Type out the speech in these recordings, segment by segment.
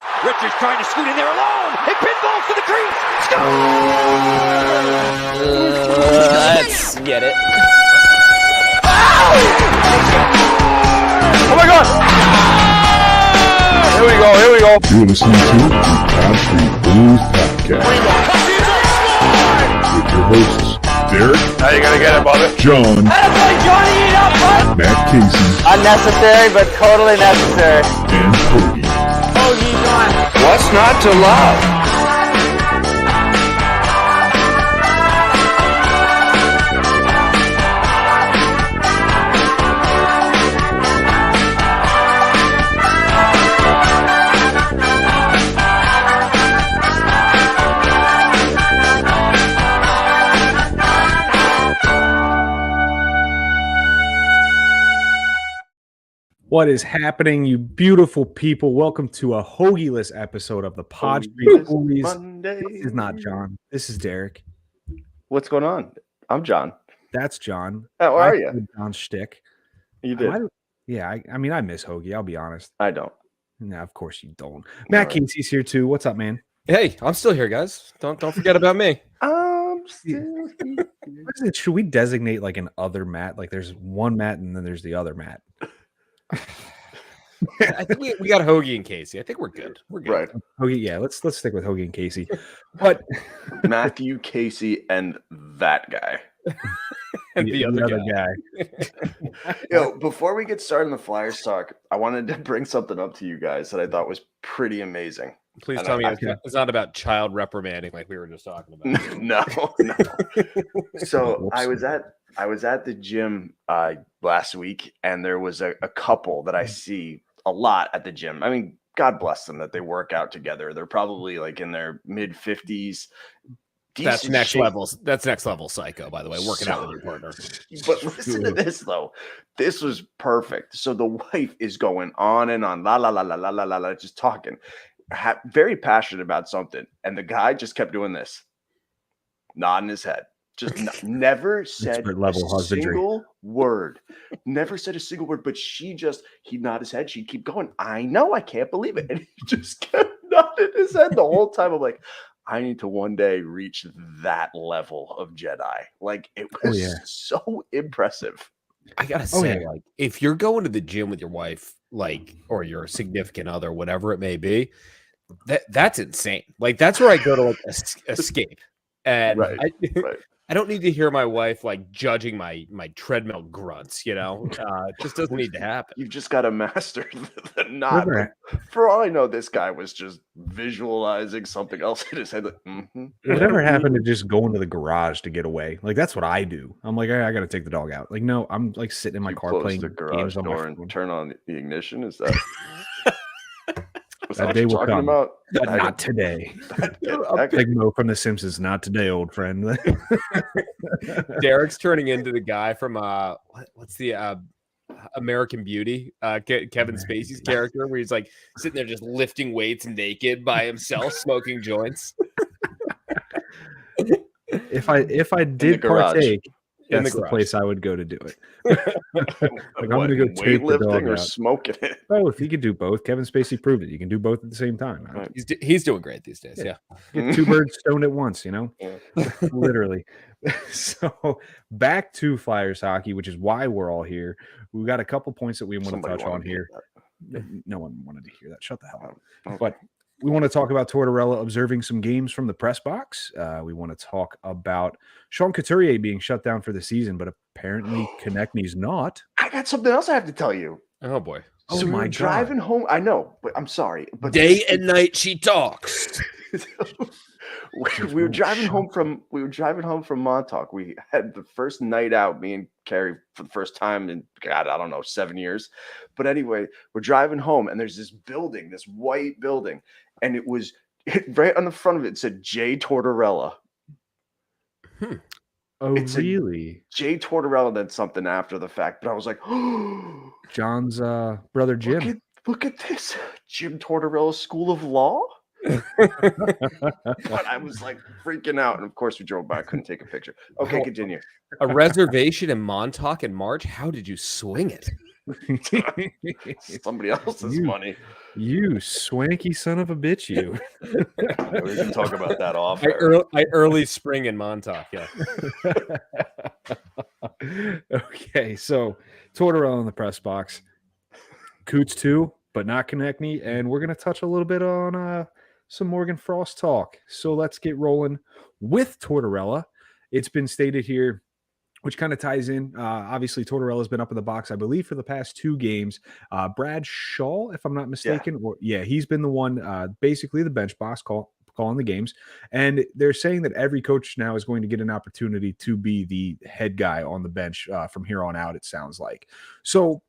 Richards trying to scoot in there alone. It pinballs to the crease. Let's get it. Oh my God! Here we go. You're listening to the Street Bullies podcast with your hosts, Derek. How you gonna get it, brother? John. Matt Casey. Unnecessary, but totally necessary. And Hoagie. What's not to love? What is happening, you beautiful people? Welcome to a hoagie-less episode of the Pod Street Bullies. This is not John. This is Derek. What's going on? I'm John. That's John. How are you? John's shtick. You did. I mean, I miss Hoagie. I'll be honest. I don't. No, of course you don't. Matt Casey's here too. What's up, man? Hey, I'm still here, guys. Don't forget about me. I'm still here. Should we designate like an other Matt? Like there's one Matt and then there's the other Matt. I think we got Hoagie and Casey. I think we're good. We're good. Right. Hoagie, yeah. Let's stick with Hoagie and Casey. But Matthew, Casey, and that guy. And the other guy. Yo, before we get started on the Flyers talk, I wanted to bring something up to you guys that I thought was pretty amazing. Please tell me it's not about child reprimanding like we were just talking about. No. So I was at the gym last week, and there was a couple that I see a lot at the gym. I mean, God bless them that they work out together. They're probably like in their mid-50s. That's next level. That's next level psycho, by the way, working out with your partner. But listen to this, though. This was perfect. So the wife is going on and on, la, la, la, la, la, la, la, la, just talking. Very passionate about something. And the guy just kept doing this. Nodding his head. Just never said a single word. Never said a single word, but he nodded his head. She'd keep going. I know, I can't believe it. And he just kept nodding his head the whole time. I'm like, I need to one day reach that level of Jedi. Like, it was so impressive. I gotta say, like, if you're going to the gym with your wife, like, or your significant other, whatever it may be, that's insane. Like, that's where I go to like escape. And right. I don't need to hear my wife like judging my treadmill grunts, you know. It just doesn't need to happen. You've just got to master the nod. For all I know, this guy was just visualizing something else in his head. Like, Whatever happened to just going to the garage to get away? Like that's what I do. I'm like, I got to take the dog out. Like, no, I'm like sitting in my car playing the garage door and turn on the ignition. Is that? That day will come, about? but not today. Like Mo from The Simpsons, not today, old friend. Derek's turning into the guy from what's the American Beauty, Kevin Spacey's character, where he's like sitting there just lifting weights naked by himself, smoking joints. If I did partake, that's the place I would go to do it. Like, I'm gonna go take the dog or out. Smoking it. Oh, if you could do both, Kevin Spacey proved it. You can do both at the same time. Right. He's doing great these days. Yeah. Get two birds stoned at once, you know, literally. So back to Flyers hockey, which is why we're all here. We've got a couple points that we want to touch on here. No one wanted to hear that. Shut the hell up. Okay. But we want to talk about Tortorella observing some games from the press box. We want to talk about Sean Couturier being shut down for the season, but apparently Konechny's not. I got something else I have to tell you. Oh boy. So we were driving home. I know, but I'm sorry. But day and night she talks. we were driving home from Montauk. We had the first night out, me and Carrie, for the first time in God, I don't know, 7 years. But anyway, we're driving home, and there's this building, this white building, and it was right on the front of it. It said J. Tortorella. Oh, really? J. Tortorella did something after the fact, but I was like, oh, John's brother Jim. Look at this, Jim Tortorella School of Law. But I was like freaking out, and of course we drove by. I couldn't take a picture. Okay, continue. A reservation in Montauk in March. How did you swing it? Somebody else's You- money. You swanky son of a bitch, you. We can talk about that off. I early spring in Montauk. Yeah. Okay, so Tortorella in the press box. Coots too, but not Konechny. And we're going to touch a little bit on some Morgan Frost talk. So let's get rolling with Tortorella. It's been stated here, which kind of ties in. Obviously, Tortorella's been up in the box, I believe, for the past 2 games. Brad Shaw, if I'm not mistaken, he's been the one, basically the bench boss calling the games. And they're saying that every coach now is going to get an opportunity to be the head guy on the bench from here on out, it sounds like. So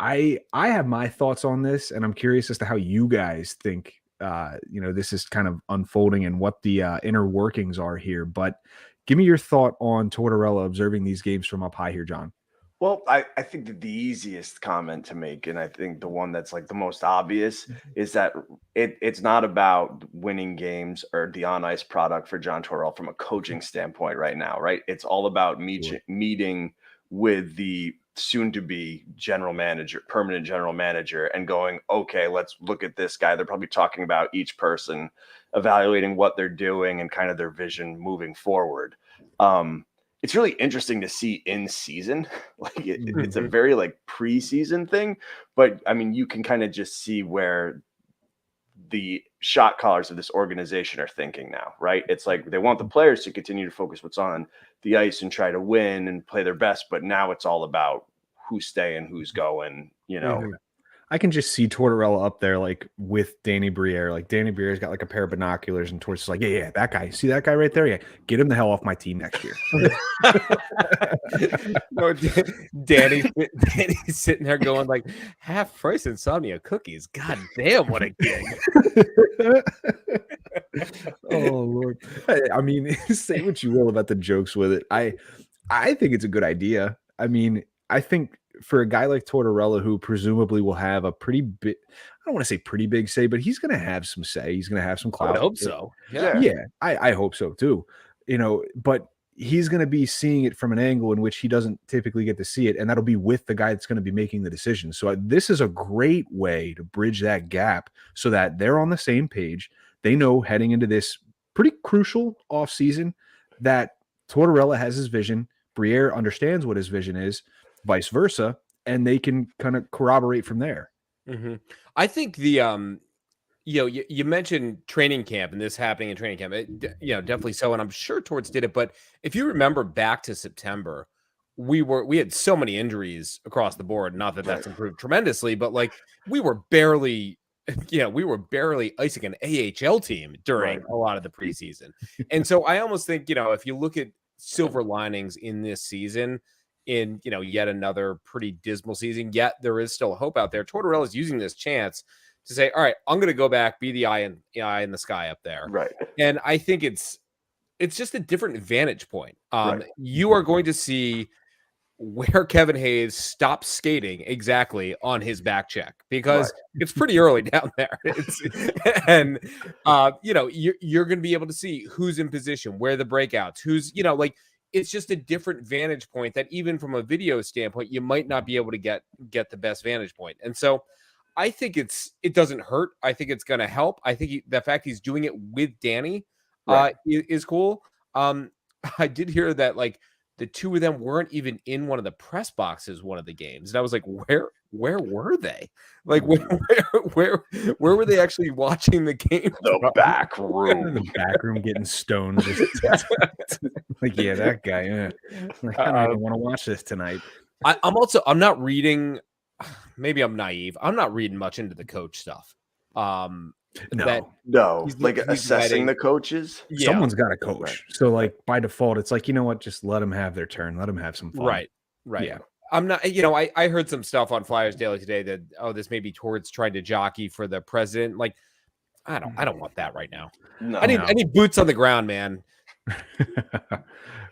I have my thoughts on this, and I'm curious as to how you guys think this is kind of unfolding and what the inner workings are here. But give me your thought on Tortorella observing these games from up high here, John. Well, I think that the easiest comment to make, and I think the one that's like the most obvious, is that it's not about winning games or the on-ice product for John Tortorella from a coaching standpoint right now, right? It's all about meeting with the soon-to-be permanent general manager, and going, okay, let's look at this guy. They're probably talking about each person, evaluating what they're doing and kind of their vision moving forward. It's really interesting to see in season. Like it's a very like preseason thing, but I mean, you can kind of just see where the shot callers of this organization are thinking now, right? It's like they want the players to continue to focus what's on the ice and try to win and play their best, but now it's all about who's staying, who's going, I can just see Tortorella up there, like with Danny Briere. Like Danny Briere's got like a pair of binoculars, and Tortorella's like, yeah, that guy. See that guy right there? Yeah, get him the hell off my team next year. No, Danny's sitting there going like, half price insomnia cookies. God damn, what a gig. Oh Lord. I mean, say what you will about the jokes with it. I think it's a good idea. I mean, I think for a guy like Tortorella, who presumably will have a pretty big, I don't want to say pretty big say, but he's going to have some say. He's going to have some clout. I hope so. Yeah, I hope so too. But he's going to be seeing it from an angle in which he doesn't typically get to see it, and that'll be with the guy that's going to be making the decision. So this is a great way to bridge that gap so that they're on the same page. They know heading into this pretty crucial offseason that Tortorella has his vision. Briere understands what his vision is, vice versa, and they can kind of corroborate from there. Mm-hmm. I think the you mentioned training camp and this happening in training camp. Definitely so, and I'm sure Torts did it. But if you remember back to September, we had so many injuries across the board. Not that that's improved tremendously, but like we were barely icing an AHL team during a lot of the preseason. And so I almost think, if you look at silver linings in this season, in yet another pretty dismal season, yet there is still hope out there. Tortorella is using this chance to say, all right, I'm going to go back, be the eye in the sky up there. Right. And I think it's just a different vantage point. You are going to see where Kevin Hayes stops skating exactly on his back check, because it's pretty early down there. And you're going to be able to see who's in position, where the breakouts, who's, it's just a different vantage point that even from a video standpoint, you might not be able to get the best vantage point. And so I think it doesn't hurt. I think it's going to help. I think the fact he's doing it with Danny is cool. I did hear that like the two of them weren't even in one of the press boxes one of the games, and I was like, where were they? Like where were they actually watching the game? The back room. The back room getting stoned. Like, yeah, that guy. Yeah. Like, I don't even want to watch this tonight. I'm not reading. Maybe I'm naive. I'm not reading much into the coach stuff. No, like assessing the coaches. Yeah. Someone's got to coach. So like by default, it's like, you know what? Just let them have their turn. Let them have some fun. Right. Yeah. I'm not, I heard some stuff on Flyers Daily today that, this may be towards trying to jockey for the president. Like, I don't want that right now. No, I need boots on the ground, man.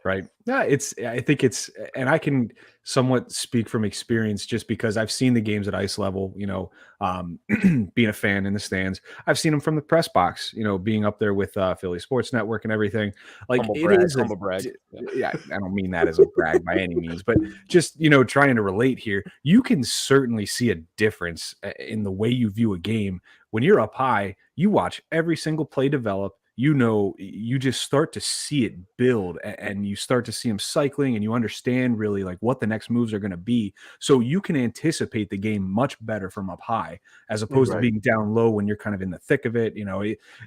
Right. Yeah, I think it's, and I can somewhat speak from experience just because I've seen the games at ice level, being a fan in the stands. I've seen them from the press box, being up there with Philly Sports Network and everything. Like Humble brag. yeah, I don't mean that as a brag by any means, but just, trying to relate here, you can certainly see a difference in the way you view a game. When you're up high, you watch every single play develop. You just start to see it build, and you start to see them cycling, and you understand really like what the next moves are going to be. So you can anticipate the game much better from up high as opposed to being down low when you're kind of in the thick of it,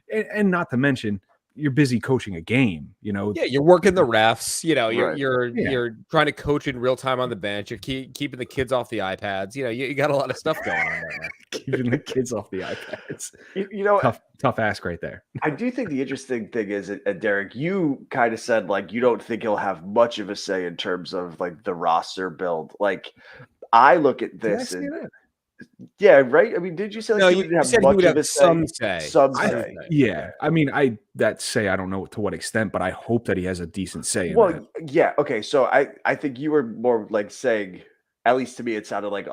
and not to mention you're busy coaching a game, Yeah, you're working the refs, Right. you're trying to coach in real time on the bench. You're keeping the kids off the iPads. You got a lot of stuff going on right now. keeping the kids off the iPads. Tough ask right there. I do think the interesting thing is, Derek, you kind of said like you don't think he'll have much of a say in terms of like the roster build. Like I look at this and yeah, right. I mean, did you say like No, he you wouldn't have said he much would of have a some say. Some say. Yeah, I mean, I don't know to what extent, but I hope that he has a decent say in Well, that. yeah, okay. So I think you were more like saying, at least to me, it sounded like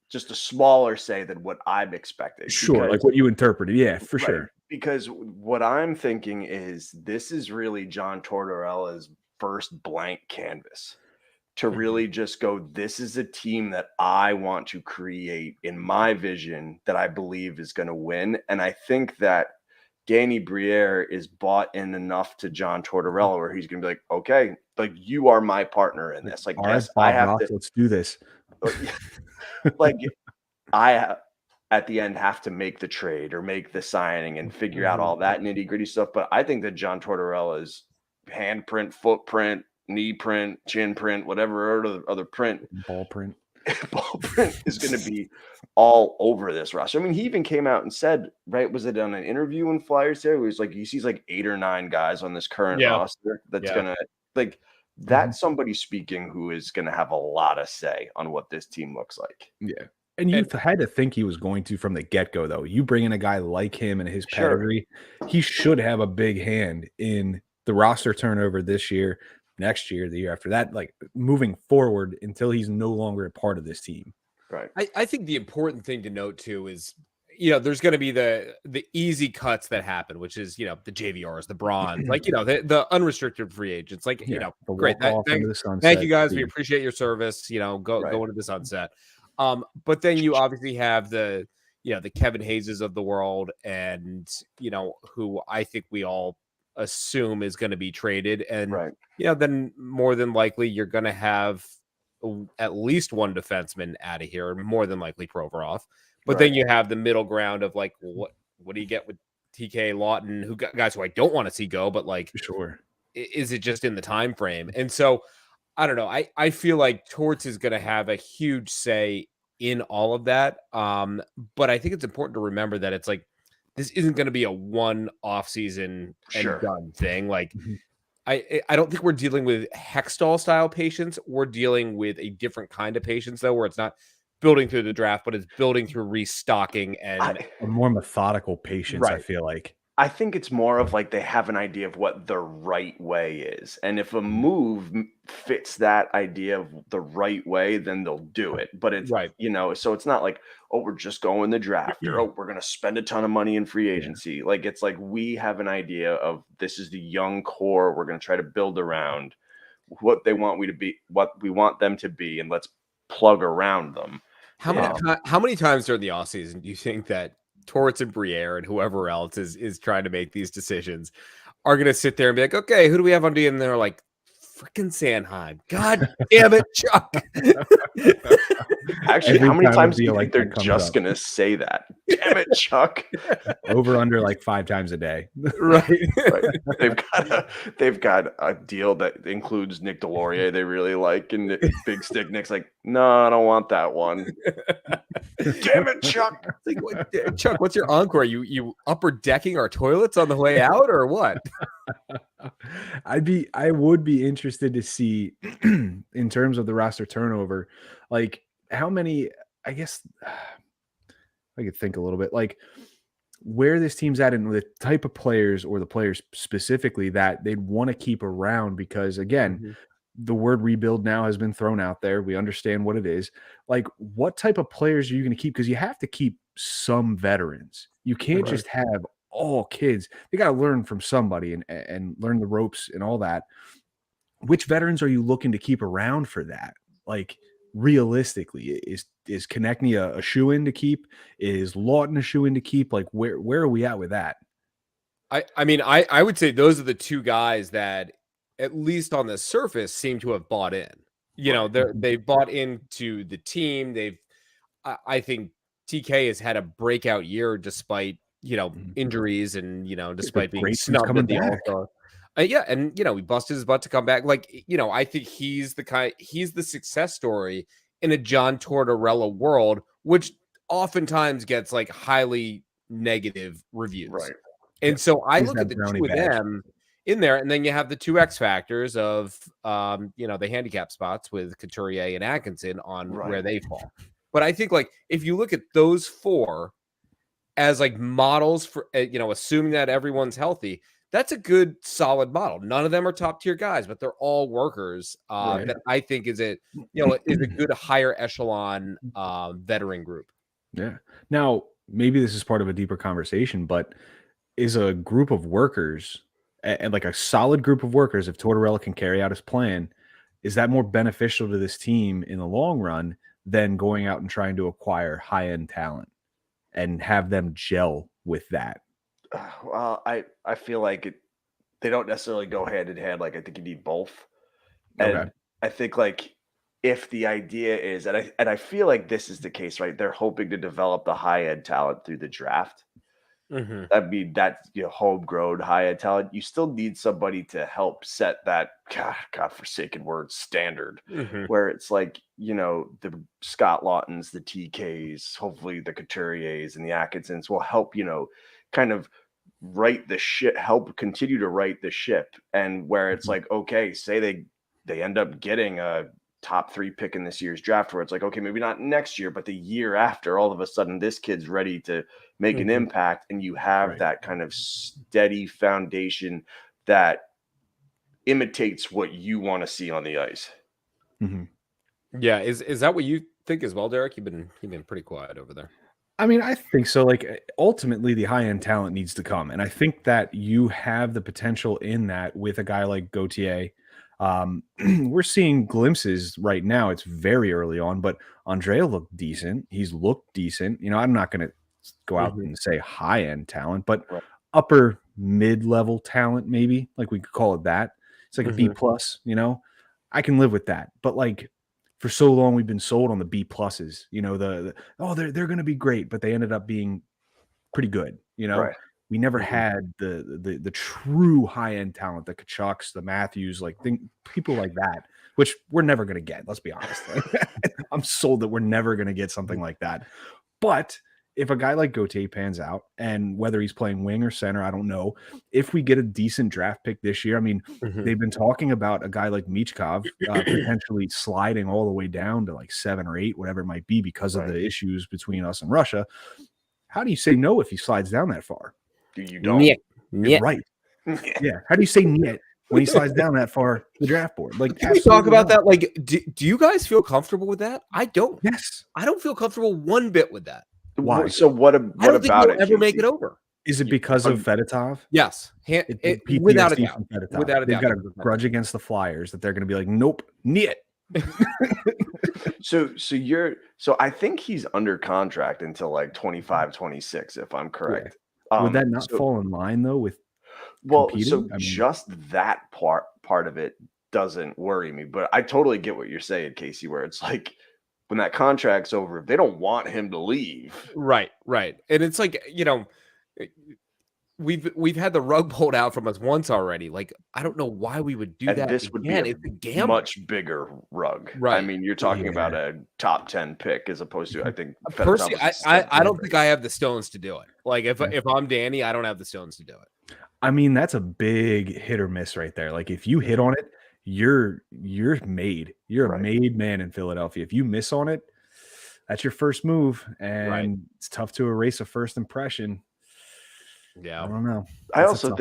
just a smaller say than what I'm expecting. Sure, like what you interpreted. Yeah, for Right, sure. because what I'm thinking is this is really John Tortorella's first blank canvas to really just go, this is a team that I want to create in my vision that I believe is going to win. And I think that Danny Briere is bought in enough to John Tortorella where he's going to be like, okay, like you are my partner in this. Like, All yes, right, I Bob have Ross, to, let's do this. like, at the end have to make the trade or make the signing and figure out all that nitty gritty stuff. But I think that John Tortorella's handprint, footprint, knee print, chin print, whatever other print, Ball print is going to be all over this roster. I mean, he even came out and said, right, was it on an interview in Flyers there? Where he's like, he sees like 8 or 9 guys on this current roster that's going to like, that's somebody speaking who is going to have a lot of say on what this team looks like. Yeah. And you had to think he was going to from the get-go, though. You bring in a guy like him and his pedigree, he should have a big hand in the roster turnover this year, next year, the year after that, like moving forward until he's no longer a part of this team. Right. I think the important thing to note too is, there's going to be the easy cuts that happen, which is, the JVRs, the bronze, like, the unrestricted free agents, like, great. Thank you guys. We appreciate your service, go into the sunset. But then you obviously have the Kevin Hayeses of the world and, who I think we all assume is going to be traded. And, then more than likely you're going to have at least one defenseman out of here, more than likely Provorov. But then you have the middle ground of like, what do you get with TK Lawton, guys who I don't want to see go, but like, sure, is it just in the time frame? And so I don't know. I feel like Torts is going to have a huge say in all of that. But I think it's important to remember that it's like, this isn't going to be a one off season and done thing. Like, I don't think we're dealing with Hextall style patience. We're dealing with a different kind of patience, though, where it's not building through the draft, but it's building through restocking and a more methodical patience. I feel like. I think it's more of like they have an idea of what the right way is. And if a move fits that idea of the right way, then they'll do it. But it's so it's not like, oh, we're just going the draft or oh, we're going to spend a ton of money in free agency. Like it's like we have an idea of this is the young core we're going to try to build around what they want we to be, what we want them to be, and let's plug around them. How many times during the offseason do you think that Torts and Briere and whoever else is trying to make these decisions are going to sit there and be like, okay, who do we have on D? And they're like, freaking Sanheim. God damn it, Chuck. Actually, how many times do you think they're just going to say that? Damn it, Chuck. Over under like 5 times a day. Right. They've got a deal that includes Nick Delorier they really like, and Big Stick Nick's like, no, I don't want that one. Damn it, Chuck. Like, Chuck, what's your encore? You upper decking our toilets on the way out or what? I would be interested to see in terms of the roster turnover, like how many, I guess I could think a little bit, like where this team's at and the type of players or the players specifically that they'd want to keep around because, again, the word rebuild now has been thrown out there. We understand what it is. Like, what type of players are you going to keep? Because you have to keep some veterans. You can't just have all kids. They got to learn from somebody and learn the ropes and all that. Which veterans are you looking to keep around for that? Like, realistically, is Konechny a shoe-in to keep? Is Lawton a shoe-in to keep? Like, where are we at with that? I mean, I would say those are the two guys that, at least on the surface, seem to have bought in. You know, they've bought into the team. I think TK has had a breakout year despite, you know, injuries and, you know, despite being snubbed at the All-Star. Yeah, and you know, he busted his butt to come back. Like, you know, I think he's the success story in a John Tortorella world, which oftentimes gets like highly negative reviews. Right. And so I look at the two of them in there, and then you have the two X factors of you know, the handicap spots with Couturier and Atkinson on where they fall. But I think, like, if you look at those four as like models for, you know, assuming that everyone's healthy, that's a good, solid model. None of them are top tier guys, but they're all workers that I think is a good higher echelon veteran group. Yeah. Now, maybe this is part of a deeper conversation, but is a group of workers and like a solid group of workers, if Tortorella can carry out his plan, is that more beneficial to this team in the long run than going out and trying to acquire high-end talent and have them gel with that? Well, I feel like they don't necessarily go hand in hand. Like, I think you need both. And I think, like, if the idea is, and I feel like this is the case, right? They're hoping to develop the high-end talent through the draft. I mean, that's, you know, homegrown high-end talent. You still need somebody to help set that godforsaken word standard, where it's like, you know, the Scott Lawtons, the TKs, hopefully the Couturiers and the Atkinsons will help, you know, kind of right the ship, help continue to right the ship. And where it's like, okay, say they end up getting a top 3 pick in this year's draft, where it's like, okay, maybe not next year, but the year after, all of a sudden this kid's ready to make an impact, and you have that kind of steady foundation that imitates what you want to see on the ice. Yeah, is that what you think as well, Derek? You've been pretty quiet over there. I mean, I think so. Like, ultimately, the high-end talent needs to come, and I think that you have the potential in that with a guy like Gauthier. We're seeing glimpses right now. It's very early on, but Andrea looked decent. He's looked decent. You know, I'm not going to go out and say high-end talent, but upper mid-level talent, maybe, like we could call it that. It's like a B plus, you know, I can live with that. But like, for so long, we've been sold on the B pluses, you know, they're going to be great, but they ended up being pretty good. You know, we never had the true high end talent, the Kachucks, the Matthews, like people like that, which we're never going to get. Let's be honest. I'm sold that we're never going to get something like that. But if a guy like Gauthier pans out, and whether he's playing wing or center, I don't know. If we get a decent draft pick this year, I mean, they've been talking about a guy like Michkov potentially sliding all the way down to like 7 or 8, whatever it might be, because of the issues between us and Russia. How do you say no if he slides down that far? You don't. You're right. Yeah. How do you say niet when he slides down that far the draft board? Like, can we talk about that? Like, do you guys feel comfortable with that? I don't. Yes. I don't feel comfortable one bit with that. Why? So what I don't about think he'll it? ever make it over. Is it because of Fedotov? Yes. Without a doubt. Without a They've doubt. got a grudge against the Flyers that they're going to be like, nope, niet. So I think he's under contract until like 25, 26, if I'm correct. Would that not fall in line though with competing? Just that part of it doesn't worry me, but I totally get what you're saying, Casey, where it's like, when that contract's over, they don't want him to leave. Right. And it's like, you know, we've had the rug pulled out from us once already. Like, I don't know why we would do that. This would again. be a much bigger rug. Right. I mean, you're talking about a top 10 pick as opposed to, I think, personally, I don't think I have the stones to do it. Like, if I'm Danny, I don't have the stones to do it. I mean, that's a big hit or miss right there. Like, if you hit on it, you're made. You're a made man in Philadelphia. If you miss on it, that's your first move, and it's tough to erase a first impression. Yeah. I don't know. I That's a also tough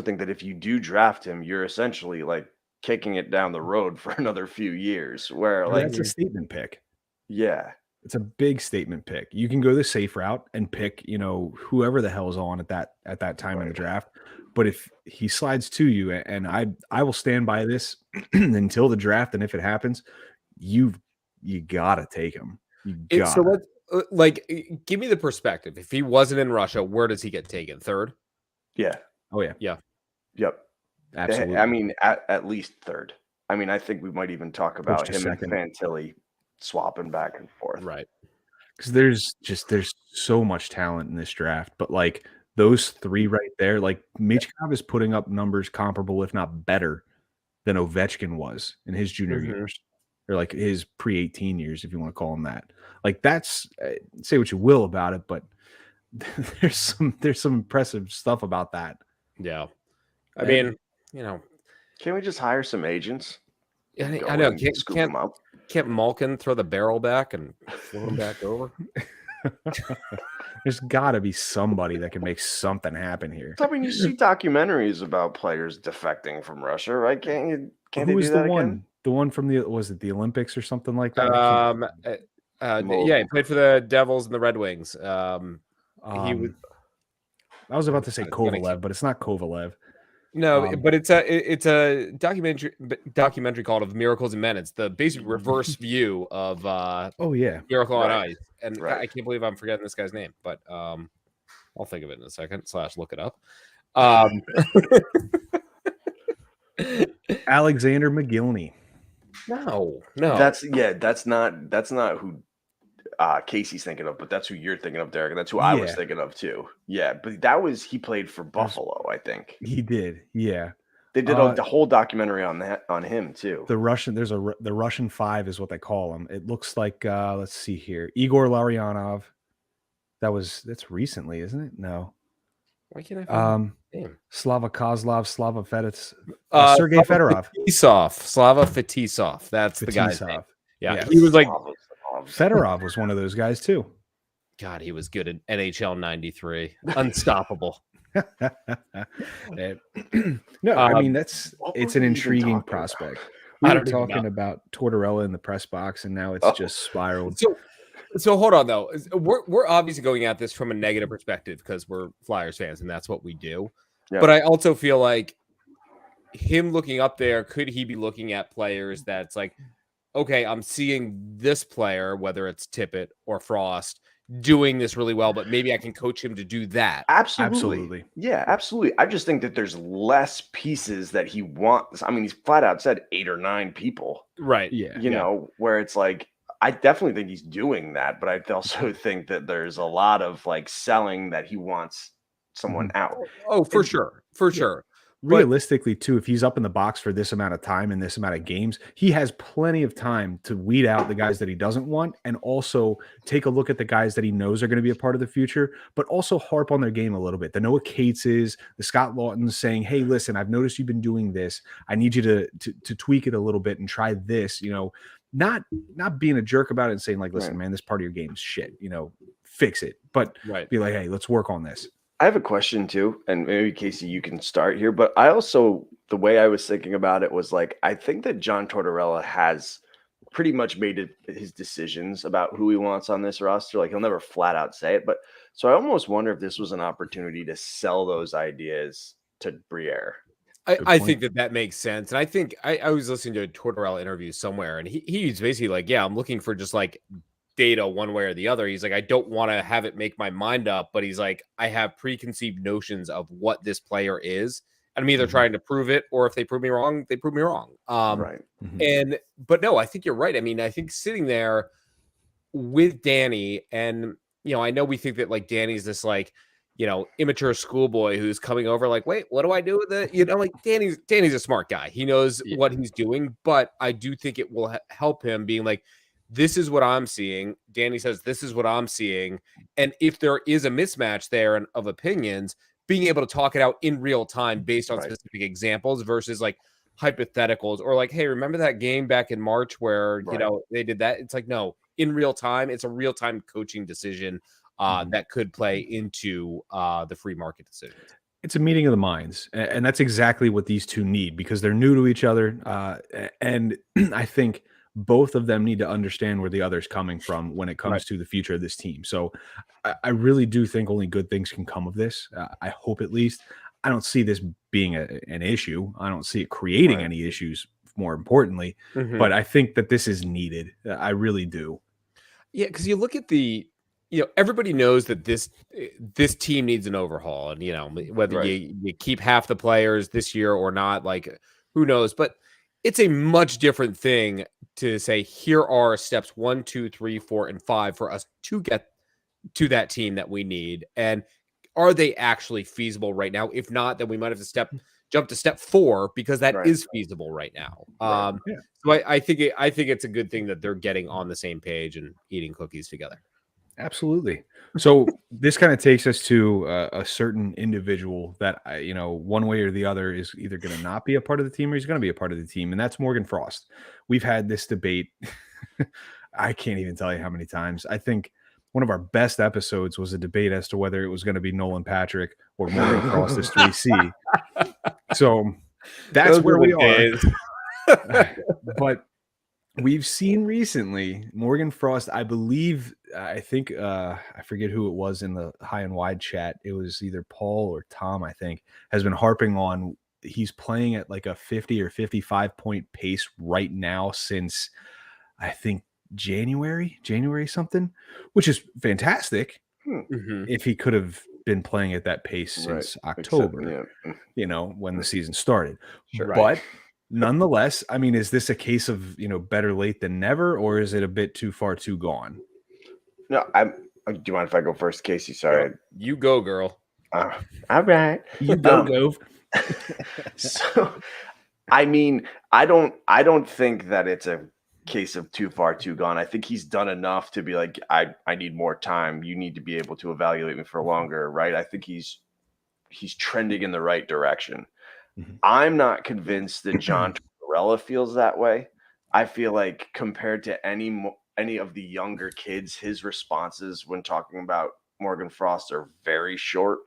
think that if you do draft him, you're essentially like kicking it down the road for another few years. Where one. like, That's a statement pick. yeah, It's a big statement pick. You can go the safe route and pick, whoever the hell's on at that time in the draft. But if he slides to you, and I will stand by this until the draft, and if it happens, you gotta take him. You It's so gotta. what give me the perspective. If he wasn't in Russia, where does he get taken? Third? yeah, Oh yeah, yep. absolutely. I mean, at least third. I mean, I think we might even talk about to him second. and Fantilli swapping back and forth. Right. Because there's so much talent in this draft, but like those three right there, like Michkov is putting up numbers comparable, if not better, than Ovechkin was in his junior years, or like his pre-18 years, if you want to call him that. Like that's say what you will about it, but there's some impressive stuff about that. Yeah. I mean, Can we just hire some agents? I know. Scoop them up. Can't Malkin throw the barrel back and float him back over? There's got to be somebody that can make something happen here. I mean, you see documentaries about players defecting from Russia, right? Can't Who they was do the that one? again? The one from was it the Olympics or something like that? Yeah, he played for the Devils and the Red Wings. He was. I was about to say I was gonna Kovalev, but it's not Kovalev. No, but it's a documentary called "Of Miracles and Men." It's the basic reverse view of Oh yeah, Miracle on Right. Ice, and Right. I can't believe I'm forgetting this guy's name, but I'll think of it in a second. / look it up. Alexander McGillney. No. That's not who Casey's thinking of, but that's who you're thinking of, Derek, and that's who I was Yeah. thinking of too. Yeah, but he played for Buffalo, I think. He did. Yeah. They did the whole documentary on him too. The Russian, the Russian 5 is what they call him. It looks like let's see here, Igor Larionov. That's recently, isn't it? No. Why can't I find his name? Slava Kozlov, Slava Fedorov, Sergei Slava Fedorov. Slava Fetisov. That's the guy's name. Fetisov. Yeah, Yes. he was like, Fedorov was one of those guys too. God, he was good at NHL '93. Unstoppable. No, I mean what it's were an we even intriguing talking about? prospect. I We were don't even talking know. about Tortorella in the press box, and now it's just spiraled. So hold on though. We're obviously going at this from a negative perspective because we're Flyers fans and that's what we do. Yeah. But I also feel like him looking up there, could he be looking at players that's like, okay, I'm seeing this player, whether it's Tippett or Frost, doing this really well, but maybe I can coach him to do that. Absolutely. Yeah, absolutely. I just think that there's less pieces that he wants. I mean, he's flat out said 8 or 9 people. Right. Yeah. You know, where it's like, I definitely think he's doing that, but I also think that there's a lot of like selling that he wants someone out. Oh, for sure. For sure. Realistically, too, if he's up in the box for this amount of time and this amount of games, he has plenty of time to weed out the guys that he doesn't want and also take a look at the guys that he knows are going to be a part of the future, but also harp on their game a little bit. The Noah Cateses, the Scott Lawtons saying, hey, listen, I've noticed you've been doing this. I need you to tweak it a little bit and try this, not being a jerk about it and saying like, listen, man, this part of your game's shit, fix it, but be like, hey, let's work on this. I have a question too, and maybe Casey, you can start here. But I also, the way I was thinking about it was like, I think that John Tortorella has pretty much made his decisions about who he wants on this roster. Like he'll never flat out say it, but so I almost wonder if this was an opportunity to sell those ideas to Briere. I think that makes sense. And I think I was listening to a Tortorella interview somewhere, and he's basically like, yeah, I'm looking for just like data one way or the other. He's like, I don't want to have it make my mind up, but he's like, I have preconceived notions of what this player is, and I'm either trying to prove it, or if they prove me wrong, they prove me wrong. Right. But no, I think you're right. I mean, I think sitting there with Danny, and I know we think that like Danny's this like immature schoolboy who's coming over like, wait, what do I do with it? Like Danny's a smart guy. He knows what he's doing, but I do think it will help him being like, this is what I'm seeing. Danny says, this is what I'm seeing. And if there is a mismatch there of opinions, being able to talk it out in real time based on specific examples versus like hypotheticals or like, hey, remember that game back in March where, they did that? It's like, no, in real time, it's a real time coaching decision. that could play into the free market decisions. It's a meeting of the minds, and that's exactly what these two need because they're new to each other, and I think both of them need to understand where the other's coming from when it comes to the future of this team. So I really do think only good things can come of this. I hope at least. I don't see this being an issue. I don't see it creating any issues, more importantly, but I think that this is needed. I really do. Yeah, because you look at everybody knows that this team needs an overhaul, and whether you keep half the players this year or not, like who knows? But it's a much different thing to say here are steps 1, 2, 3, 4, and 5 for us to get to that team that we need, and are they actually feasible right now? If not, then we might have to jump to step 4 because that is feasible right now. So I think it's a good thing that they're getting on the same page and eating cookies together. Absolutely. So this kind of takes us to a certain individual that, one way or the other is either going to not be a part of the team or he's going to be a part of the team. And that's Morgan Frost. We've had this debate. I can't even tell you how many times. I think one of our best episodes was a debate as to whether it was going to be Nolan Patrick or Morgan Frost as 3C. So that's where we are. But we've seen recently Morgan Frost, I think I forget who it was in the high and wide chat. It was either Paul or Tom, I think, has been harping on he's playing at like a 50 or 55 point pace right now since I think January something, which is fantastic. If he could have been playing at that pace since October, when the season started. But nonetheless, I mean, is this a case of, better late than never, or is it a bit too far too gone? No, do you mind if I go first, Casey? Sorry. You go, girl. All right. You go. So, I mean, I don't think that it's a case of too far too gone. I think he's done enough to be like, I need more time. You need to be able to evaluate me for longer, right? I think he's trending in the right direction. I'm not convinced that John Tortorella feels that way. I feel like compared to any of the younger kids, his responses when talking about Morgan Frost are very short.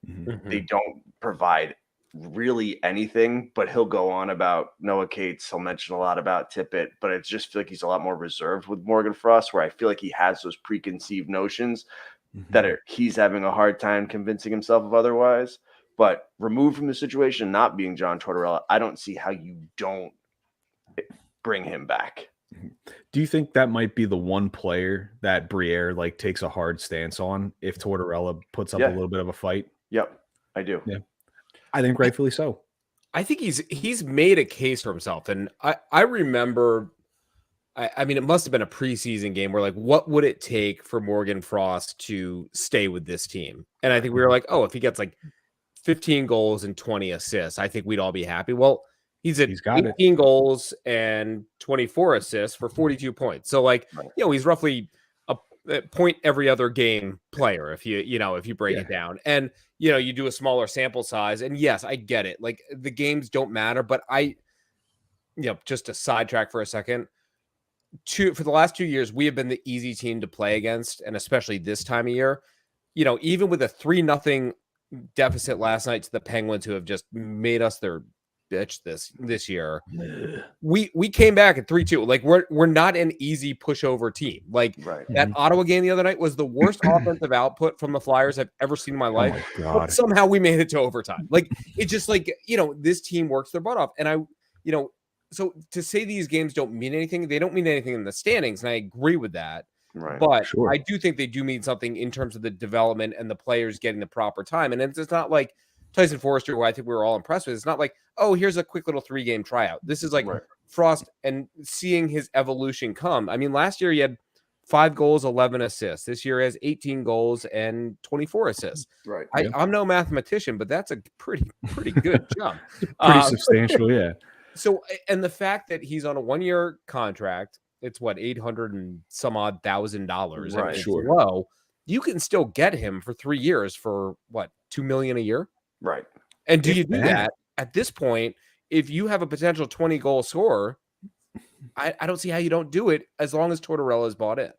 They don't provide really anything, but he'll go on about Noah Cates. He'll mention a lot about Tippett, but it's just feel like he's a lot more reserved with Morgan Frost, where I feel like he has those preconceived notions that he's having a hard time convincing himself of otherwise. But removed from the situation, not being John Tortorella, I don't see how you don't bring him back. Do you think that might be the one player that Briere takes a hard stance on if Tortorella puts up a little bit of a fight? Yep, I do. Yeah, I think rightfully so. I think he's made a case for himself, and I remember. I mean, it must have been a preseason game where what would it take for Morgan Frost to stay with this team? And I think we were like, oh, if he gets 15 goals and 20 assists, I think we'd all be happy. Well, he's at 18 goals and 24 assists for 42 points. So he's roughly a point every other game player if you break it down. And you do a smaller sample size. And yes, I get it. The games don't matter, but just to sidetrack for a second, for the last 2 years, we have been the easy team to play against, and especially this time of year. Even with a 3-0 deficit last night to the Penguins, who have just made us their bitch this year, we came back at 3-2. We're not an easy pushover team. That Ottawa game the other night was the worst offensive output from the Flyers I've ever seen in my life. But somehow we made it to overtime. It's just this team works their butt off. And so to say these games don't mean anything, they don't mean anything in the standings, and I agree with that. Right. But I do think they do mean something in terms of the development and the players getting the proper time. And it's not like Tyson Forrester, who I think we were all impressed with. It's not like, oh, here's a quick little 3-game tryout. This is Frost and seeing his evolution come. I mean, last year he had 5 goals, 11 assists. This year he has 18 goals and 24 assists. Right. I'm no mathematician, but that's a pretty good jump. Pretty substantial, yeah. So, and the fact that he's on a 1-year contract, it's $800 and some odd $1,000. Right, sure. Low. You can still get him for 3 years for $2 million a year. Right. And do you do that at this point? If you have a potential 20-goal scorer, I don't see how you don't do it as long as Tortorella is bought in.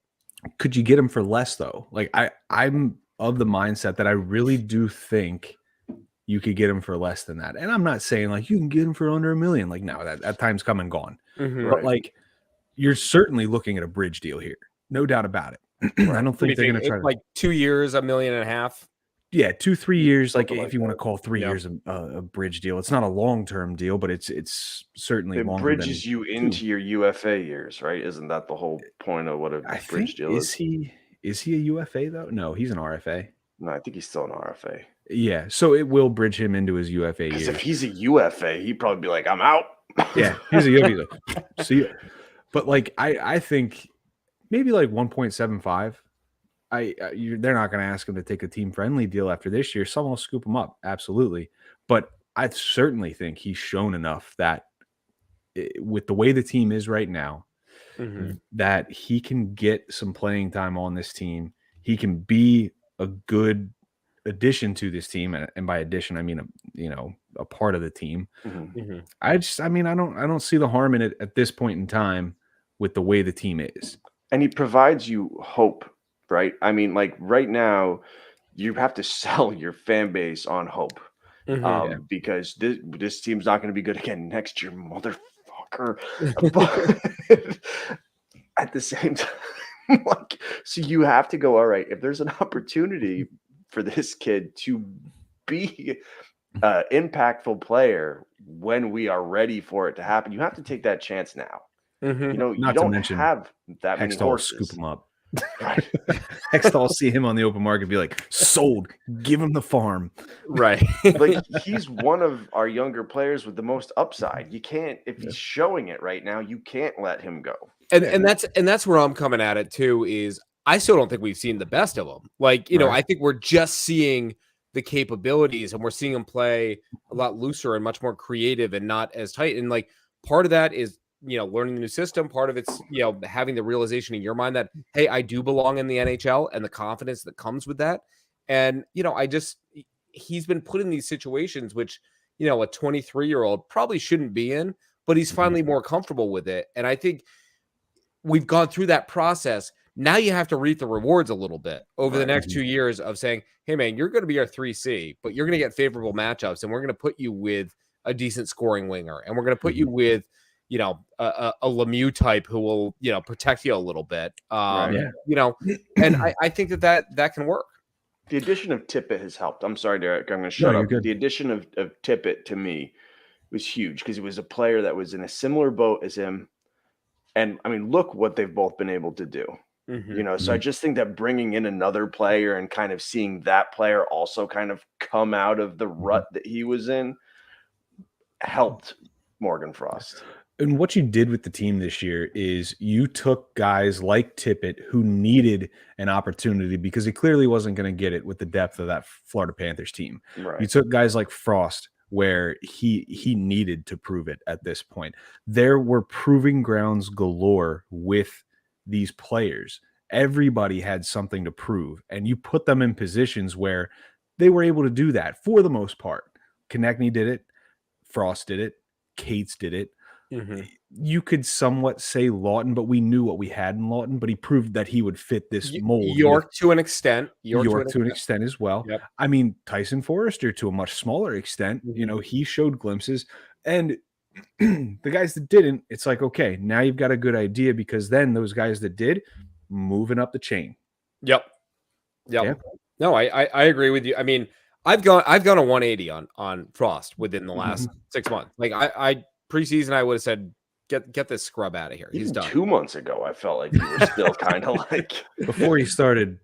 Could you get him for less though? Like I'm of the mindset that I really do think you could get him for less than that. And I'm not saying like you can get him for under $1 million. Like, no, that time's come and gone. Mhm. But like you're certainly looking at a bridge deal here. No doubt about it. I don't think they're going to try to like 2 years, $1.5 million. Yeah, 2-3 years. Like Something if you want to call 3 Yeah. years a bridge deal, it's not a long-term deal, but it's certainly It longer bridges than you into your UFA years, right? Isn't that the whole point of what a I bridge think. deal is? Is he a UFA though? No, he's an RFA. No, I think he's still an RFA. Yeah, so it will bridge him into his UFA Because years. if he's a UFA, he'd probably be like, I'm out. Yeah, he's a UFA. He's like, see ya. But like I think maybe like 1.75. They're not going to ask him to take a team friendly deal after this year. Someone will scoop him up, absolutely. But I certainly think he's shown enough that with the way the team is right now, that he can get some playing time on this team. He can be a good addition to this team, and by addition I mean a part of the team. I don't see the harm in it at this point in time with the way the team is. And he provides you hope, right? I mean, like right now, you have to sell your fan base on hope, because this team's not going to be good again next year, motherfucker. But at the same time, like, so you have to go, all right, if there's an opportunity for this kid to be an impactful player when we are ready for it to happen, you have to take that chance now. You know, Not you don't to mention have that many Hextall horses. scoop him up. Hextall see him on the open market, be like, sold, give him the farm. Right. Like, he's one of our younger players with the most upside. You can't, if he's showing it right now, you can't let him go. And that's where I'm coming at it too, is I still don't think we've seen the best of him. Like, you know, I think we're just seeing the capabilities, and we're seeing him play a lot looser and much more creative and not as tight. And like part of that is, you know, learning the new system. Part of it's, you know, having the realization in your mind that, hey, I do belong in the NHL, and the confidence that comes with that. And, you know, he's been put in these situations, which, you know, a 23-year-old probably shouldn't be in, but he's finally more comfortable with it. And I think we've gone through that process. Now you have to reap the rewards a little bit over the next 2 years of saying, hey, man, you're going to be our 3C, but you're going to get favorable matchups, and we're going to put you with a decent scoring winger, and we're going to put you with, you know, a Lemieux type who will, you know, protect you a little bit. You know, and I think that can work. The addition of Tippett has helped. I'm sorry, Derek, I'm going to shut up. The addition of Tippett to me was huge, because it was a player that was in a similar boat as him. And I mean, look what they've both been able to do. You know, so I just think that bringing in another player and kind of seeing that player also kind of come out of the rut that he was in helped Morgan Frost. And what you did with the team this year is you took guys like Tippett who needed an opportunity because he clearly wasn't going to get it with the depth of that Florida Panthers team. Right. You took guys like Frost where he needed to prove it at this point. There were proving grounds galore with these players. Everybody had something to prove, and you put them in positions where they were able to do that for the most part. Konechny did it. Frost did it. Cates did it. You could somewhat say Lawton, but we knew what we had in Lawton, but he proved that he would fit this mold. York to an extent. York to an extent as well. Yep. I mean, Tyson Forrester to a much smaller extent. You know, he showed glimpses. And the guys that didn't, it's like, okay, now you've got a good idea, because then those guys that did, moving up the chain. Yep. No, I agree with you. I mean, I've gone a 180 on Frost within the last 6 months. Like I preseason, I would have said, get this scrub out of here. He's done. 2 months ago, I felt like you were still kind of like before he started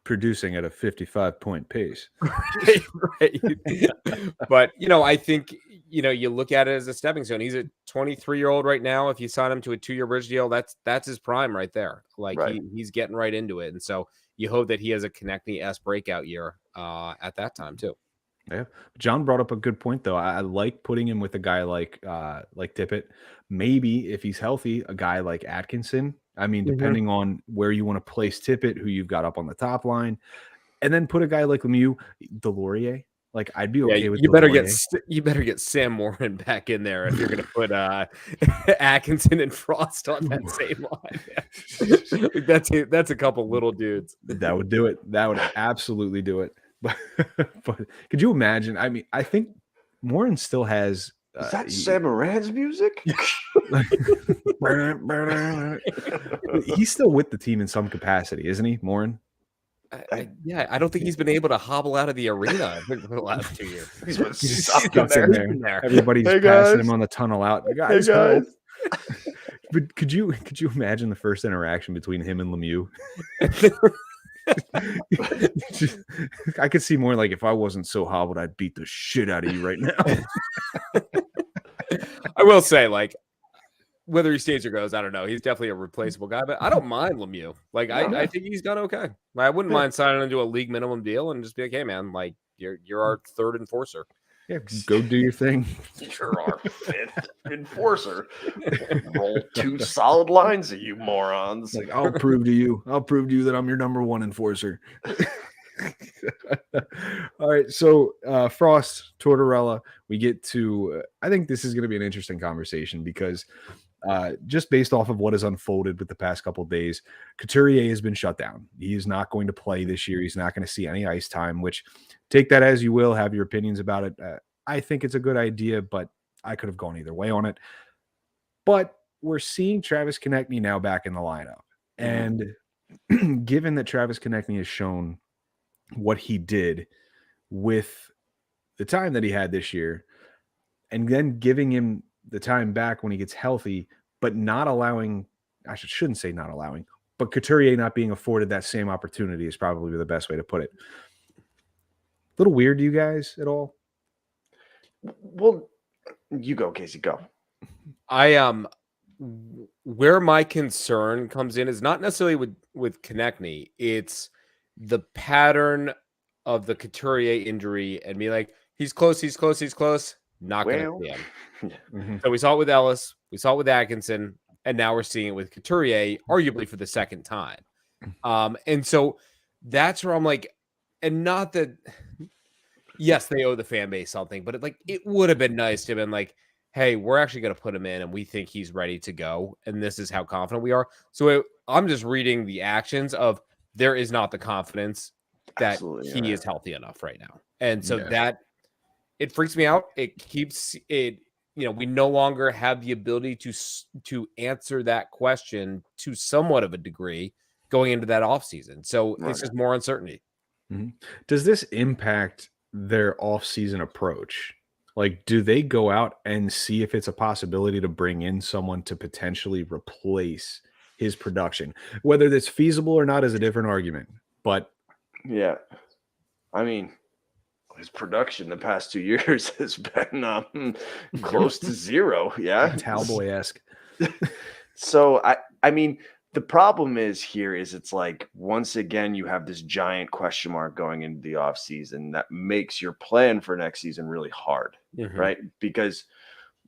producing at a 55-point pace. Right. But, you know, I think, you know, you look at it as a stepping stone. He's a 23-year-old right now. If you sign him to a 2-year bridge deal, that's his prime right there. Like he's getting right into it. And so you hope that he has a Konechny-esque breakout year at that time too. Yeah. John brought up a good point though. I like putting him with a guy like Tippett. Maybe if he's healthy, a guy like Atkinson. I mean, depending on where you want to place Tippett, who you've got up on the top line, and then put a guy like Lemieux, Delorier. Like I'd be okay with you better Lavoie. get Sam Morin back in there if you're gonna put Atkinson and Frost on that same line. That's a couple little dudes. That would do it. That would absolutely do it. But could you imagine? I mean, I think Morin still has. Is that Sam Moran's music? He's still with the team in some capacity, isn't he, Morin? I don't think he's been able to hobble out of the arena for the last 2 years. He's been He's stuck stuck in there. Everybody's Hey, passing guys. him on the tunnel out. Hey, Guys, guys. but could you imagine the first interaction between him and Lemieux? I could see more like, if I wasn't so hobbled, I'd beat the shit out of you right now. I will say, like, whether he stays or goes, I don't know. He's definitely a replaceable guy, but I don't mind Lemieux. Like, I think he's done okay. I wouldn't mind signing into a league minimum deal and just be like, hey, man, like, you're our third enforcer. Yeah, go do your thing. You're our fifth enforcer. Roll 2 solid lines of you morons. Like, I'll prove to you that I'm your number 1 enforcer. All right, so Frost, Tortorella, we get to I think this is going to be an interesting conversation because just based off of what has unfolded with the past couple of days, Couturier has been shut down. He is not going to play this year. He's not going to see any ice time, which take that as you will, have your opinions about it. I think it's a good idea, but I could have gone either way on it. But we're seeing Travis Konechny now back in the lineup. And given that Travis Konechny has shown what he did with the time that he had this year, and then giving him the time back when he gets healthy, but not allowing, I shouldn't say not allowing, but Couturier not being afforded that same opportunity is probably the best way to put it. A little weird to you guys at all? Well, you go, Casey, go. Where my concern comes in is not necessarily with Konechny. It's the pattern of the Couturier injury and be like, he's close. Not going to see him. So we saw it with Ellis. We saw it with Atkinson. And now we're seeing it with Couturier, arguably for the second time. And so that's where I'm like, and not that, yes, they owe the fan base something, but it would have been nice to have been like, hey, we're actually going to put him in and we think he's ready to go. And this is how confident we are. So I'm just reading the actions of there is not the confidence that he is healthy enough right now. And so that it freaks me out. It keeps it, we no longer have the ability to answer that question to somewhat of a degree going into that offseason. So it's just more uncertainty. Mm-hmm. Does this impact their offseason approach? Like, do they go out and see if it's a possibility to bring in someone to potentially replace his production? Whether that's feasible or not is a different argument. But yeah, I mean, his production the past 2 years has been close to zero. Yeah, Talboy-esque. So I mean, the problem is it's like, once again, you have this giant question mark going into the offseason that makes your plan for next season really hard, right? Because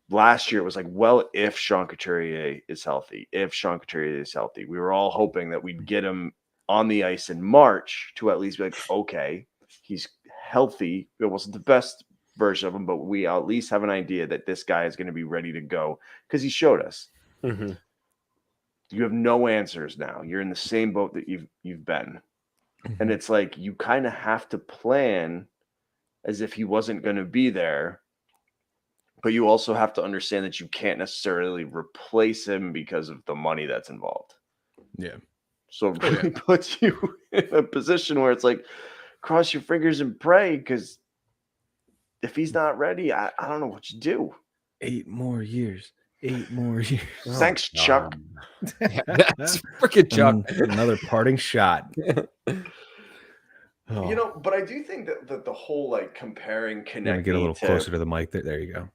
last year it was like, well, if Sean Couturier is healthy, we were all hoping that we'd get him on the ice in March to at least be like, okay, he's healthy. It wasn't the best version of him, but we at least have an idea that this guy is going to be ready to go because he showed us. You have no answers now. You're in the same boat that you've been. And it's like, you kind of have to plan as if he wasn't going to be there, but you also have to understand that you can't necessarily replace him because of the money that's involved. Yeah. So it really puts you in a position where it's like, cross your fingers and pray, because if he's not ready, I don't know what you do. 8 more years. 8 more years. Thanks, Chuck. That's freaking Chuck. Another parting shot. But I do think that the whole like comparing Konechny, get a little closer to the mic. There you go.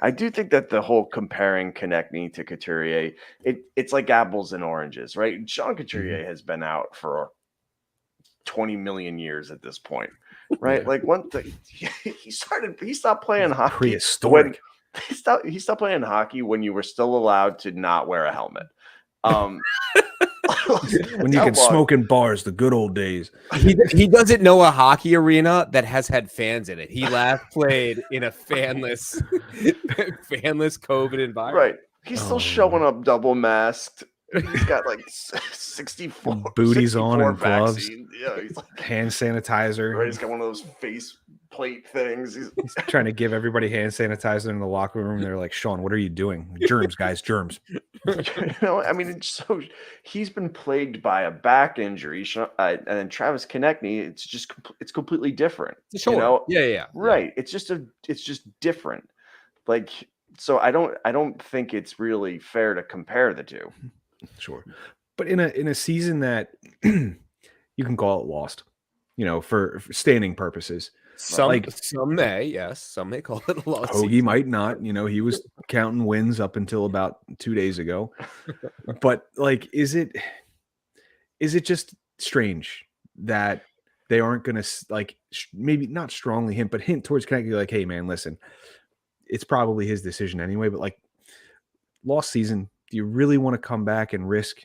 I do think that the whole comparing Konechny to Couturier, it's like apples and oranges, right? Sean Couturier has been out for 20 million years at this point, right? Like one thing, he stopped playing hockey. Prehistoric. He stopped playing hockey when you were still allowed to not wear a helmet. When you can smoke in bars, the good old days. He doesn't know a hockey arena that has had fans in it. He last played in a fanless COVID environment. Right. He's still showing up double masked. He's got like 64 booties 64 on and gloves. vaccines. Yeah, he's like Hand sanitizer. right. He's got one of those face plate things. He's trying to give everybody hand sanitizer in the locker room. They're like, Sean, what are you doing? Germs, guys, germs. I mean, so he's been plagued by a back injury, and then Travis Konechny. It's completely different. Sure. Yeah. Right. It's just different. Like, so I don't think it's really fair to compare the two. Sure. But in a season that you can call it lost, for standing purposes. Some may call it a lost. Hoagie might not. He was counting wins up until about 2 days ago. But like, is it just strange that they aren't going to like maybe not strongly hint, but hint towards Konechny like, hey man, listen, it's probably his decision anyway. But like, lost season, do you really want to come back and risk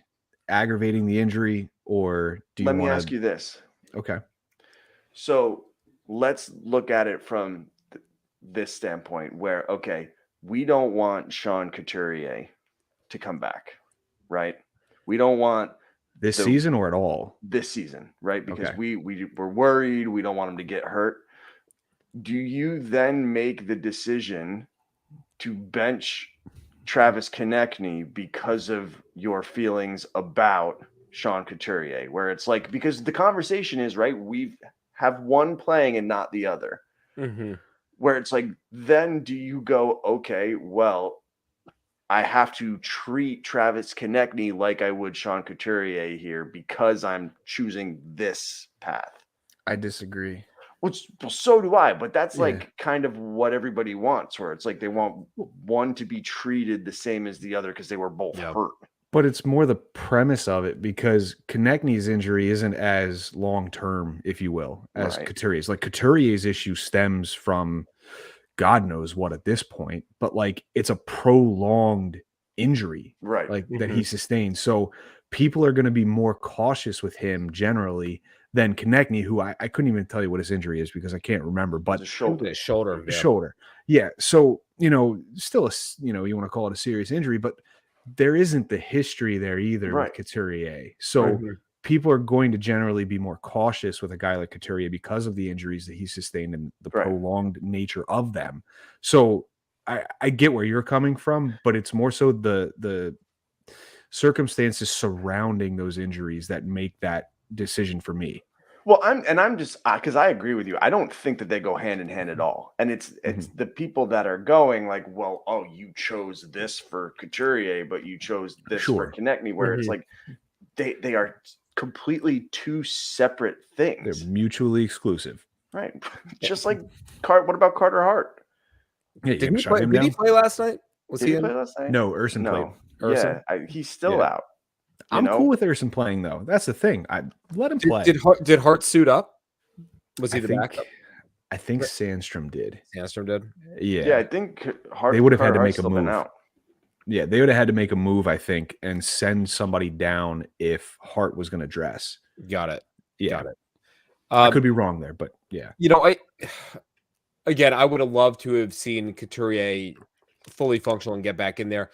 aggravating the injury, or do you? Let me ask you this. Okay. So let's look at it from this standpoint where, okay, we don't want Sean Couturier to come back, right? We don't want this season or at all this season, right? Because we're worried. We don't want him to get hurt. Do you then make the decision to bench Travis Konechny because of your feelings about Sean Couturier, where it's like, because the conversation is, right, we have one playing and not the other, where it's like, then do you go, okay, well, I have to treat Travis Konechny like I would Sean Couturier here because I'm choosing this path? I disagree. Well, so do I, but that's like kind of what everybody wants, where it's like they want one to be treated the same as the other because they were both hurt. But it's more the premise of it, because Konechny's injury isn't as long-term, if you will, as Couturier's. Like, Couturier's issue stems from God knows what at this point, but like, it's a prolonged injury, right? Like that he sustained. So people are going to be more cautious with him generally than Konechny, who I couldn't even tell you what his injury is because I can't remember, but the shoulder. Shoulder. Yeah. So, still you want to call it a serious injury, but there isn't the history there either with Couturier. So people are going to generally be more cautious with a guy like Couturier because of the injuries that he sustained and the prolonged nature of them. So I get where you're coming from, but it's more so the circumstances surrounding those injuries that make that decision for me. Well, I'm just because I agree with you. I don't think that they go hand in hand at all. And it's the people that are going like, well, oh, you chose this for Couturier, but you chose this for Konechny, where it's like they are completely two separate things. They're mutually exclusive. Right. Just like what about Carter Hart? Yeah, did he play last night? Did he play last night? No, Urson played. Urson? Yeah, he's still out. I'm cool with Urson playing though. That's the thing. I let him play. Did Hart suit up? Was he the backup? I think Sandstrom did. Sandstrom did. Yeah. I think Hart. They would have had to make a move. Out. Yeah, they would have had to make a move, I think, and send somebody down if Hart was going to dress. Got it. Yeah. Got it. I could be wrong there, but yeah. I would have loved to have seen Couturier fully functional and get back in there.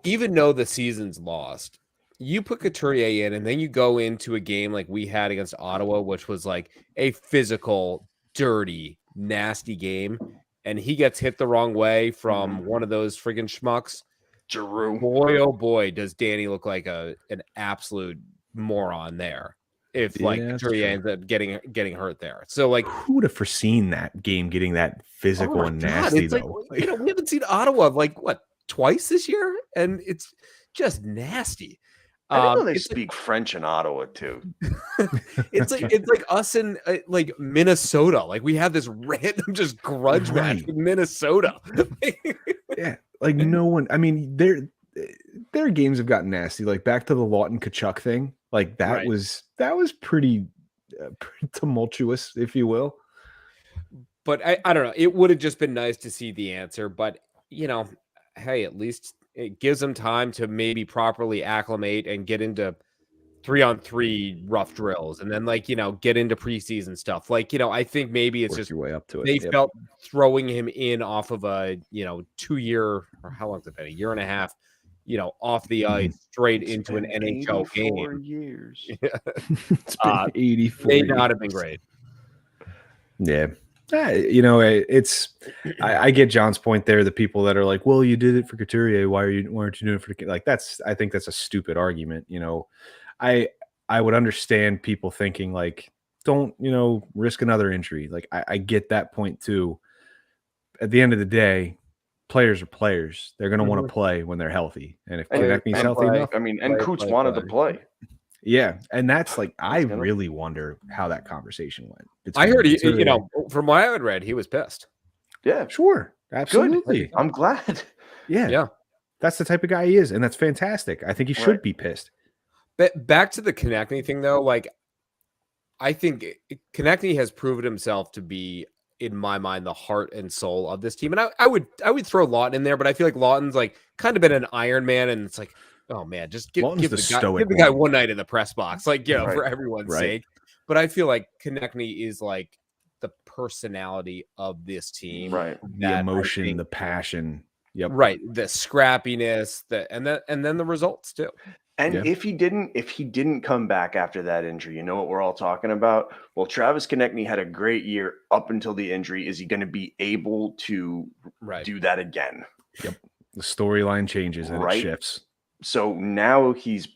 Even though the season's lost, you put Couturier in, and then you go into a game like we had against Ottawa, which was like a physical, dirty, nasty game, and he gets hit the wrong way from one of those friggin' schmucks. Giroux. Boy, oh boy, does Danny look like an absolute moron there. If Couturier ends up getting hurt there. So like, who would have foreseen that game getting that physical and nasty though? We haven't seen Ottawa like twice this year, and it's just nasty. I didn't know they speak French in Ottawa too. it's like us in like Minnesota. Like we have this random just grudge match with Minnesota. Yeah, like no one. I mean, their games have gotten nasty. Like back to the Lawton Kachuk thing. Like that was pretty tumultuous, if you will. But I don't know. It would have just been nice to see the answer. But hey, at least it gives them time to maybe properly acclimate and get into 3-on-3 rough drills, and then like get into preseason stuff. Like I think maybe it's Work just your way up to it. they Yep. felt throwing him in off of a 2-year, or how long's it been, a year and a half, off the ice straight into an NHL game. Years. It's been 84 May years. not have been great. Yeah. It's I get John's point there. The people that are like, well, you did it for Couturier. Why aren't you doing it for I think that's a stupid argument. I would understand people thinking like, don't, risk another injury. Like I get that point too. At the end of the day, players are players. They're going to want to play when they're healthy. And if Konechny's healthy enough, and Coots wanted to play. yeah. And that's like, I really wonder how that conversation went. I heard from what I had read, he was pissed. Yeah, Sure. Absolutely. Good. I'm glad. Yeah. That's the type of guy he is. And that's fantastic. I think he should be pissed. But back to the Konechny thing, though, like I think Konechny has proven himself to be, in my mind, the heart and soul of this team. And I would throw Lawton in there, but I feel like Lawton's like kind of been an Iron Man, and it's like, oh man, just give the guy one night in the press box, like for everyone's sake. But I feel like Konechny is like the personality of this team, Right? The emotion, the passion. Yep. Right. The scrappiness, and then the results too. And if he didn't come back after that injury, you know what we're all talking about? Well, Travis Konechny had a great year up until the injury. Is he going to be able to do that again? Yep. The storyline changes and it shifts. So now he's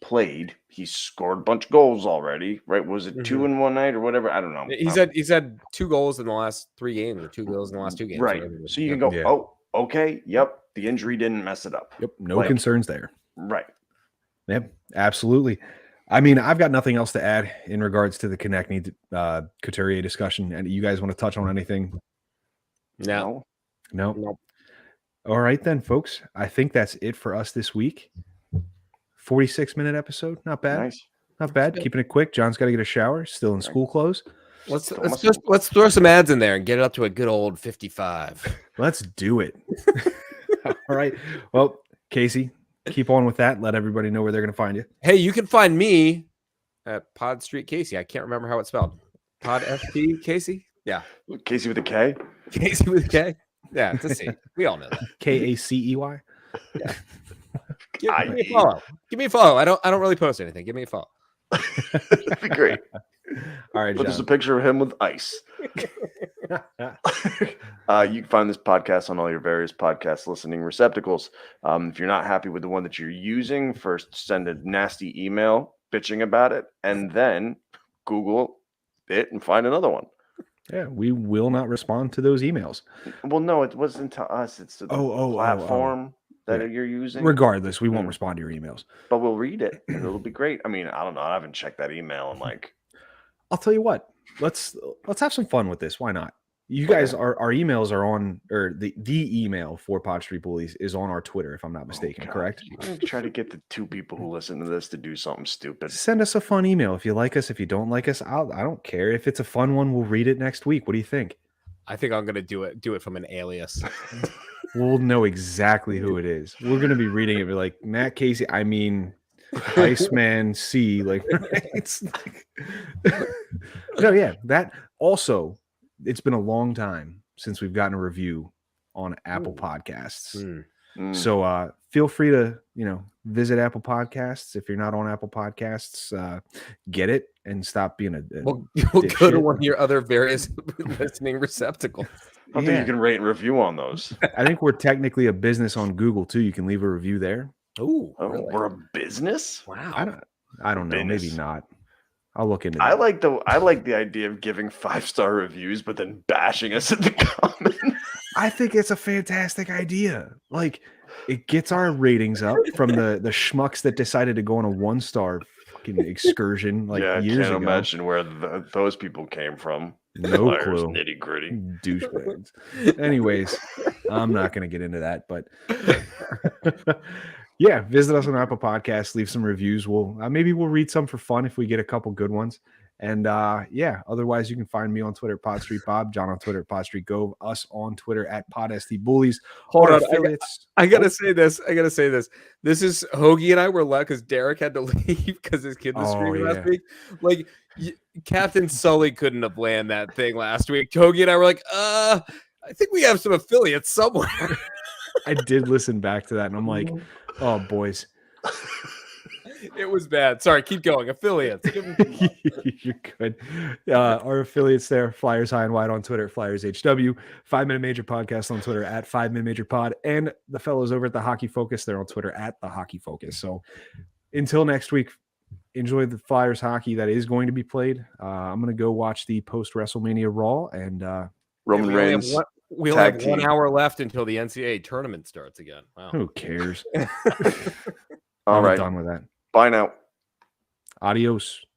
scored a bunch of goals already, right? Was it 2 in one night or whatever? I don't know. He's had 2 goals in the last 3 games, or 2 goals in the last 2 games. Right. So you can go, oh, okay. Yep. The injury didn't mess it up. Yep. No concerns there. Right. Yep. Absolutely. I mean, I've got nothing else to add in regards to the Konechny Couturier discussion. And you guys want to touch on anything? No. All right, then, folks. I think that's it for us this week. 46-minute episode. Not bad. Nice. Not bad. Keeping it quick. John's got to get a shower. Still in school clothes. Let's throw some ads in there and get it up to a good old 55. Let's do it. All right. Well, Casey, keep on with that. Let everybody know where they're going to find you. Hey, you can find me at Pod Street Casey. I can't remember how it's spelled. Pod FP Casey? Yeah. Casey with a K? Casey with a K? Yeah, it's a C. We all know that. Kacey. Yeah. Give me a follow. Give me a follow. I don't really post anything. Give me a follow. That'd be great. All right, but there's a picture of him with ice. You can find this podcast on all your various podcast listening receptacles. If you're not happy with the one that you're using, first send a nasty email bitching about it, and then Google it and find another one. Yeah, we will not respond to those emails. Well, no, it wasn't to us. It's to the platform that you're using. Regardless, we won't respond to your emails. But we'll read it, and it'll be great. I mean, I don't know. I haven't checked that email in like... I'll tell you what. Let's have some fun with this. Why not? You guys, our emails are on, or the email for Pod Street Bullies is on our Twitter, if I'm not mistaken, correct? Try to get the 2 people who listen to this to do something stupid. Send us a fun email. If you like us, if you don't like us, I don't care. If it's a fun one, we'll read it next week. What do you think? I think I'm gonna do it from an alias. We'll know exactly who it is. We're gonna be reading it. We're like, Matt Casey. I mean, Iceman C. Like, it's like, no, yeah. That also, it's been a long time since we've gotten a review on Apple Podcasts. So feel free to, visit Apple Podcasts. If you're not on Apple Podcasts, get it and stop being a we'll go to one of your other various listening receptacles. I don't think you can rate and review on those. I think we're technically a business on Google too. You can leave a review there. Oh, really? We're a business? Wow. I don't know. Business. Maybe not. I'll look into that. I like the idea of giving 5-star reviews, but then bashing us in the comments. I think it's a fantastic idea. Like, it gets our ratings up from the schmucks that decided to go on a 1-star fucking excursion years ago. I can't imagine where those people came from. No clue. Nitty gritty douchebags. Anyways, I'm not going to get into that, but yeah, visit us on Apple Podcasts. Leave some reviews. Maybe we'll read some for fun if we get a couple good ones. And yeah, otherwise you can find me on Twitter at PodStreetBob, John on Twitter at PodStreetGove, us on Twitter at PodSTBullies. Hold on, affiliates. I gotta say this. This is Hoagie and I were left because Derek had to leave because his kid was screaming last week. Like Captain Sully couldn't have planned that thing last week. Hoagie and I were like, I think we have some affiliates somewhere. I did listen back to that, and I'm like, oh, boys. It was bad. Sorry, keep going. Affiliates. You're good. Our affiliates there, Flyers High and Wide on Twitter, Flyers HW, 5 Minute Major Podcast on Twitter at 5 Minute Major Pod, and the fellows over at the Hockey Focus, they're on Twitter at the Hockey Focus. So until next week, enjoy the Flyers hockey that is going to be played. I'm going to go watch the post WrestleMania Raw, and Roman Reigns. We only have 1 hour left until the NCAA tournament starts again. Wow. Who cares? All right. Done with that. Bye now. Adios.